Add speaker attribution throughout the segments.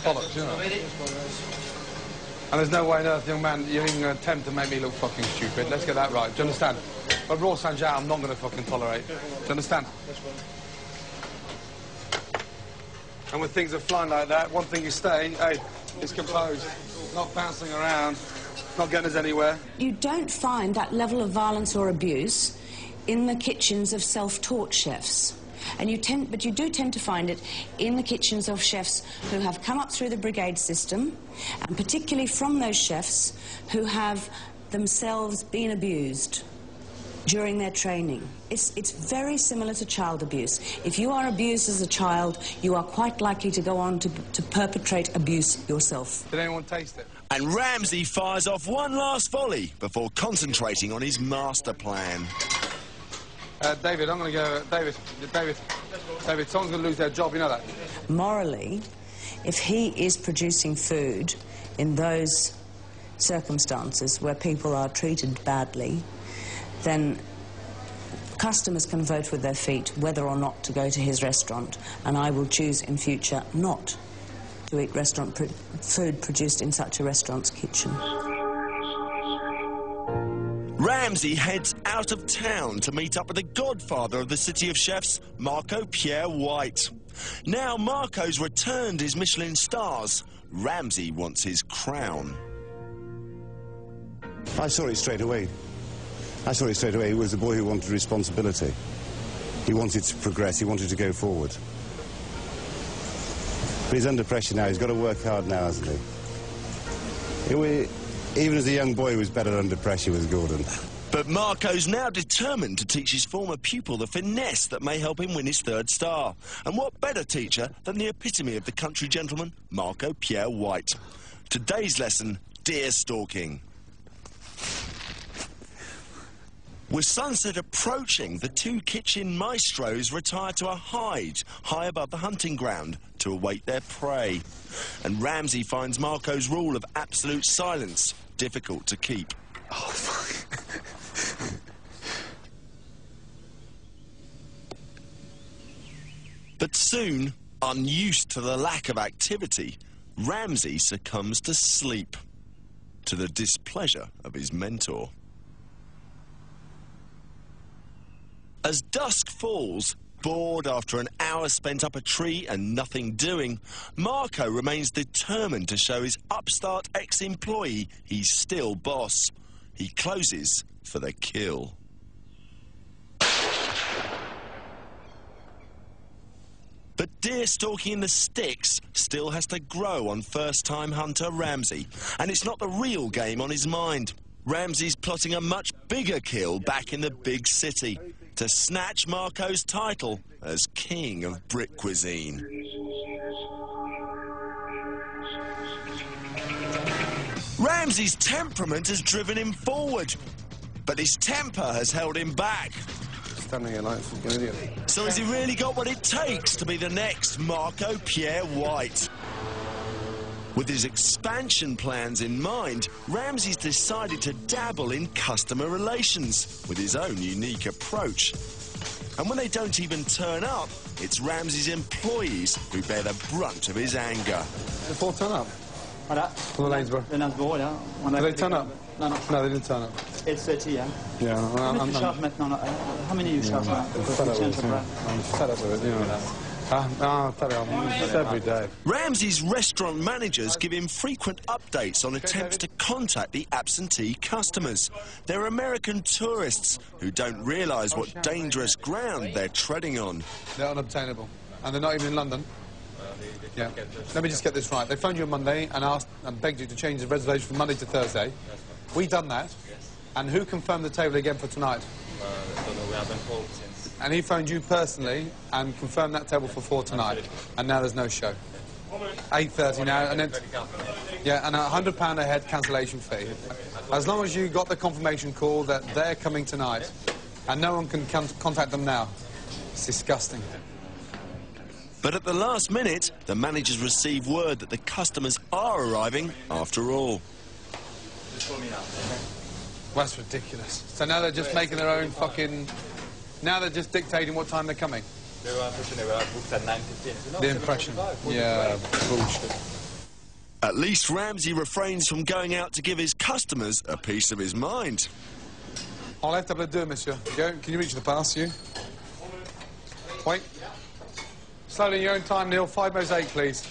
Speaker 1: bollocks, you know. And there's no way on earth, young man, you're even going to attempt to make me look fucking stupid. Let's get that right. Do you understand? But raw Sanjay, I'm not going to fucking tolerate. Do you understand? And when things are flying like that, one thing you stay, hey, is composed. Not bouncing around, not getting us anywhere.
Speaker 2: You don't find that level of violence or abuse in the kitchens of self-taught chefs. And but you do tend to find it in the kitchens of chefs who have come up through the brigade system, and particularly from those chefs who have themselves been abused during their training. It's very similar to child abuse. If you are abused as a child, you are quite likely to go on to perpetrate abuse yourself.
Speaker 1: Did anyone taste it?
Speaker 3: And Ramsay fires off one last volley before concentrating on his master plan.
Speaker 1: David, I'm going to go... David, someone's going to lose their job, you know that?
Speaker 2: Morally, if he is producing food in those circumstances where people are treated badly, then customers can vote with their feet whether or not to go to his restaurant, and I will choose in future not to eat food produced in such a restaurant's kitchen.
Speaker 3: Ramsay heads out of town to meet up with the godfather of the City of Chefs, Marco Pierre White. Now Marco's returned his Michelin stars, Ramsay wants his crown.
Speaker 4: I saw it straight away. He was a boy who wanted responsibility. He wanted to progress, he wanted to go forward. But he's under pressure now, he's got to work hard now, hasn't he? Even as a young boy, he was better under pressure with Gordon.
Speaker 3: But Marco's now determined to teach his former pupil the finesse that may help him win his third star. And what better teacher than the epitome of the country gentleman, Marco Pierre White. Today's lesson, deer stalking. With sunset approaching, the two kitchen maestros retire to a hide high above the hunting ground to await their prey. And Ramsay finds Marco's rule of absolute silence difficult to keep.
Speaker 1: Oh, fuck.
Speaker 3: But soon, unused to the lack of activity, Ramsay succumbs to sleep, to the displeasure of his mentor. As dusk falls, bored after an hour spent up a tree and nothing doing, Marco remains determined to show his upstart ex-employee he's still boss. He closes for the kill. But deer stalking in the sticks still has to grow on first-time hunter Ramsay, and it's not the real game on his mind. Ramsay's plotting a much bigger kill back in the big city, to snatch Marco's title as king of brick cuisine. Ramsay's temperament has driven him forward, but his temper has held him back.
Speaker 1: Standing here like a fucking idiot.
Speaker 3: So has he really got what it takes to be the next Marco Pierre White? With his expansion plans in mind, Ramsay's decided to dabble in customer relations with his own unique approach. And when they don't even turn up, it's Ramsay's employees who bear the brunt of his anger.
Speaker 1: The four turn up?
Speaker 5: Voilà.
Speaker 1: For the Lanesborough? Did they turn up?
Speaker 5: No, no.
Speaker 1: No, they didn't turn up.
Speaker 5: It's 30, yeah.
Speaker 1: Yeah.
Speaker 5: How many you charge maintenant? How many you charge now?
Speaker 1: I'm fed up with it, you know. I'll tell you, it's every day.
Speaker 3: Ramsay's restaurant managers give him frequent updates on attempts to contact the absentee customers. They're American tourists who don't realise what dangerous ground they're treading on.
Speaker 1: They're unobtainable. And they're not even in London. Yeah. Let me just get this right. They phoned you on Monday and asked and begged you to change the reservation from Monday to Thursday. We done that. And who confirmed the table again for tonight?
Speaker 6: I don't know, we haven't called since.
Speaker 1: And he phoned you personally and confirmed that table for 4 tonight. And now there's no show. 8:30 now, and then... Yeah, and £100 a head cancellation fee. As long as you got the confirmation call that they're coming tonight, and no one can contact them now. It's disgusting.
Speaker 3: But at the last minute, the managers receive word that the customers are arriving after all.
Speaker 1: Well, that's ridiculous. So now they're just making their own fucking... Now they're just dictating what time they're coming.
Speaker 6: They were booked at 9:15.
Speaker 1: The impression. Yeah, bullshit.
Speaker 3: At least Ramsay refrains from going out to give his customers a piece of his mind.
Speaker 1: Enlève table 2, monsieur. Go. Can you reach the pass, you? Wait. Slowly, your own time, Neil. 5 mo's 8, please.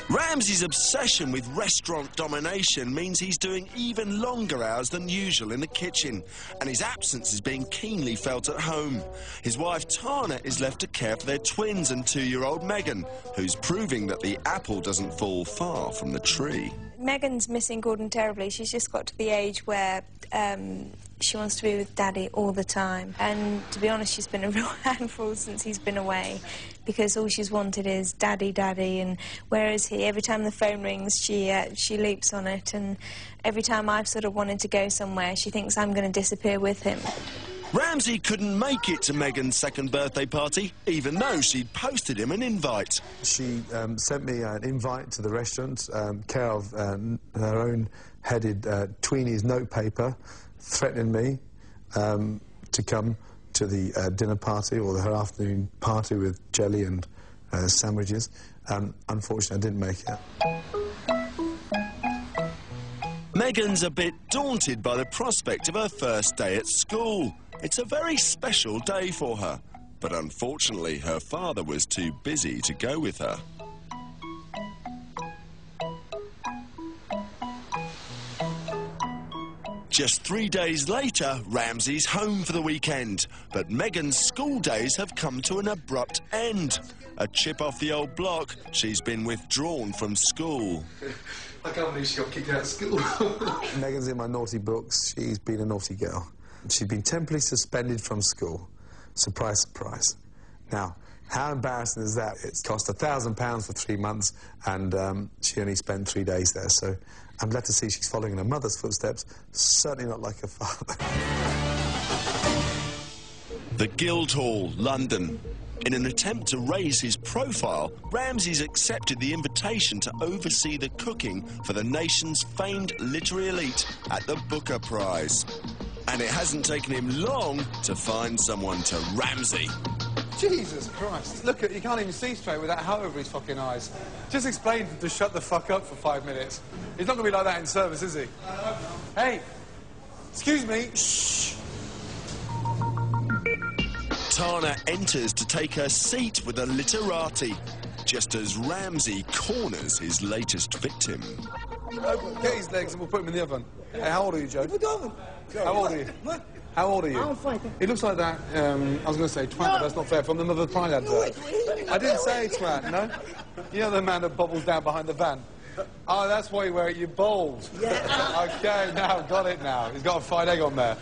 Speaker 3: Ramsay's obsession with restaurant domination means he's doing even longer hours than usual in the kitchen, and his absence is being keenly felt at home. His wife Tana is left to care for their twins and 2-year-old Megan, who's proving that the apple doesn't fall far from the tree.
Speaker 7: Megan's missing Gordon terribly. She's just got to the age where she wants to be with Daddy all the time. And to be honest, she's been a real handful since he's been away, because all she's wanted is Daddy, Daddy, and where is he? Every time the phone rings, she leaps on it, and every time I've sort of wanted to go somewhere, she thinks I'm going to disappear with him.
Speaker 3: Ramsay couldn't make it to Megan's second birthday party, even though she'd posted him an invite.
Speaker 8: She sent me an invite to the restaurant, care of her own headed Tweeny's notepaper, threatening me to come to the dinner party or her afternoon party with jelly and sandwiches. Unfortunately, I didn't make it.
Speaker 3: Megan's a bit daunted by the prospect of her first day at school. It's a very special day for her, but unfortunately her father was too busy to go with her. Just 3 days later, Ramsay's home for the weekend, but Megan's school days have come to an abrupt end. A chip off the old block, she's been withdrawn from school.
Speaker 1: I can't believe she got kicked out of school.
Speaker 8: Megan's in my naughty books. She's been a naughty girl. She's been temporarily suspended from school. Surprise, surprise. Now, how embarrassing is that? It's cost £1,000 for 3 months, and she only spent 3 days there, so I'm glad to see she's following in her mother's footsteps, certainly not like her father.
Speaker 3: The Guildhall, London. In an attempt to raise his profile, Ramsay's accepted the invitation to oversee the cooking for the nation's famed literary elite at the Booker Prize. And it hasn't taken him long to find someone to Ramsay.
Speaker 1: Jesus Christ. Look, you can't even see straight with that hat over his fucking eyes. Just explain to him to shut the fuck up for 5 minutes. He's not going to be like that in service, is he? Hey! Excuse me! Shh!
Speaker 3: Tana enters to take her seat with a literati, just as Ramsay corners his latest victim.
Speaker 1: Get his legs and we'll put him in the oven. Hey, how old are you, Joe? How old are you?
Speaker 9: What?
Speaker 1: How old are you?
Speaker 9: I'm fine.
Speaker 1: He looks like that, I was going to say twat, but that's not fair, from the Mother Pride advert. I didn't say twat, no? You know the man that bubbles down behind the van? Oh, that's why you wear it, you're bald.
Speaker 9: Yeah.
Speaker 1: Okay, now, got it now. He's got a fried egg on there.